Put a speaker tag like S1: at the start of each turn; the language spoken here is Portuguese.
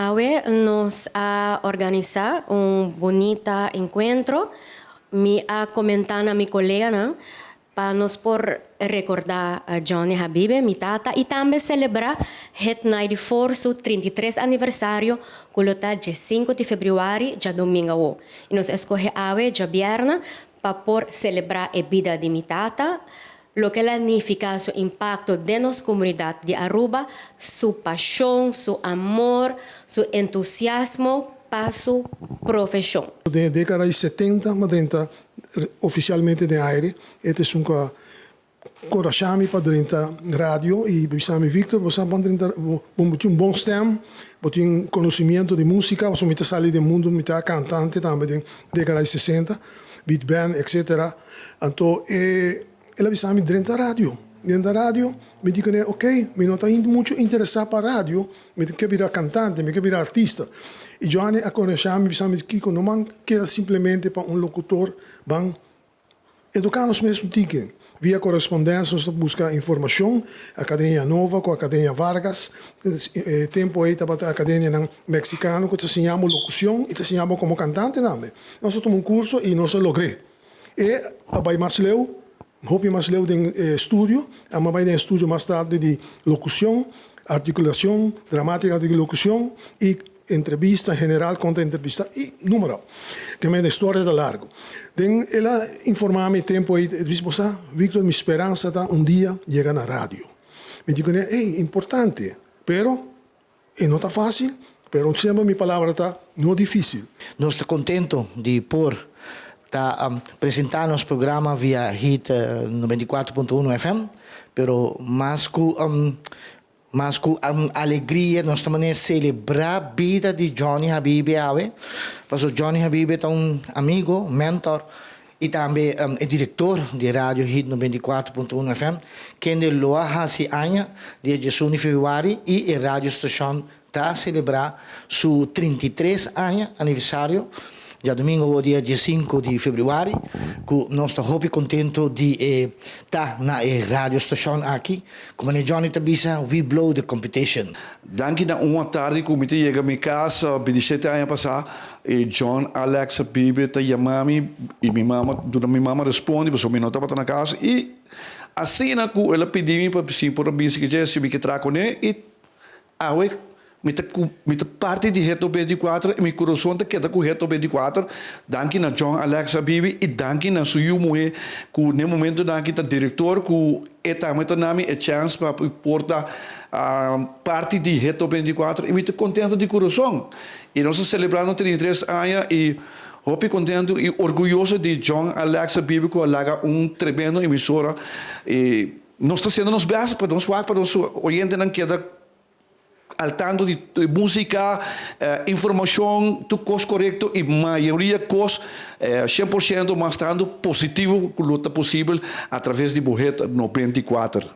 S1: Awe nos ha organizado un bonito encuentro. Me ha comentado a mi colega, ¿no? Para nos por recordar a Johnny Habibe, mi tata, y también celebrar het 94 su 33 aniversario, que lo está de 5 de febrero, ya domingo. Y nos escoge ave, ya viernes, para por celebrar la vida de mi tata, lo que significa su impacto de nuestra comunidad de Aruba, su pasión, su amor, su entusiasmo para su profesión.
S2: De década de 70, mas dentro oficialmente de aire, este es un corachami para dentro radio y bisami Victor, você tem un bom stem, você tem conhecimento de música, você me sair do mundo, me tá cantante também de década de 60, beat band, etc. Então, ela bisami dentro radio. Dentro da rádio, me digo, ok, me não está muito interessado para a rádio, me quer virar cantante, me quer virar artista. E Johnny a conhecer, me pensava que não queda simplesmente para um locutor, van educar-nos mesmo ticket. Via correspondência, nós busca informação, Academia Nova, com a Academia Vargas, tempo aí para a Academia Mexicana, que te ensinamos locução e te ensinamos como cantante também. Nós tomamos um curso e nós logrei. E a Bai Masleu, Hopi mais leu em estúdio, a vai em estúdio mais tarde de locução, articulação, dramática de locução e entrevista general contra entrevista e número. Também a história da largo. Então, ela informava-me tempo aí, disse, Victor, minha esperança está dia chegar na rádio. Me digo, importante, pero não está fácil, pero sempre minha palavra está não difícil.
S3: Nós estamos contentes de pôr apresentar nosso programa via hit 94.1 FM, pero mais com alegria nós estamos a celebrar a vida de Johnny Habibe, porque Johnny Habibe é um amigo, mentor e também é diretor de rádio hit 94.1 FM, que lo hace año desde 1 de fevereiro e a rádio estação está a celebrar seu 33 anos aniversário. Já domingo, o dia 5 de fevereiro, que nós estamos muito contentes de estar na rádio estação aqui. Como a Johnny disse, we blow the competition.
S4: Danke na uma tarde que eu cheguei a minha casa, 27 anos passados, e John Alex Habibe te chamou-me, e minha mama responde, porque eu não estava na casa, e assim que ela pediu-me para sim, por a bicicleta, se eu me trago com ele, e met parte de Reto 24 e meu coração está queda com Reto 24. Danke na John Alex Habibe e danke na sua mulher que no momento danke na diretor que está muito nami a chance para portar parte de Reto 24 e muito contente de coração. E nós estamos celebrando 33 anos e muito contente e orgulhoso de John Alex Habibe que alaga tremendo emissora e nós estamos sendo nos bem para nós oriente não queda al tanto de música, informação, tudo coisa correto e maioria coisa 100% mostrando positivo que luta possível através de Bohet 94.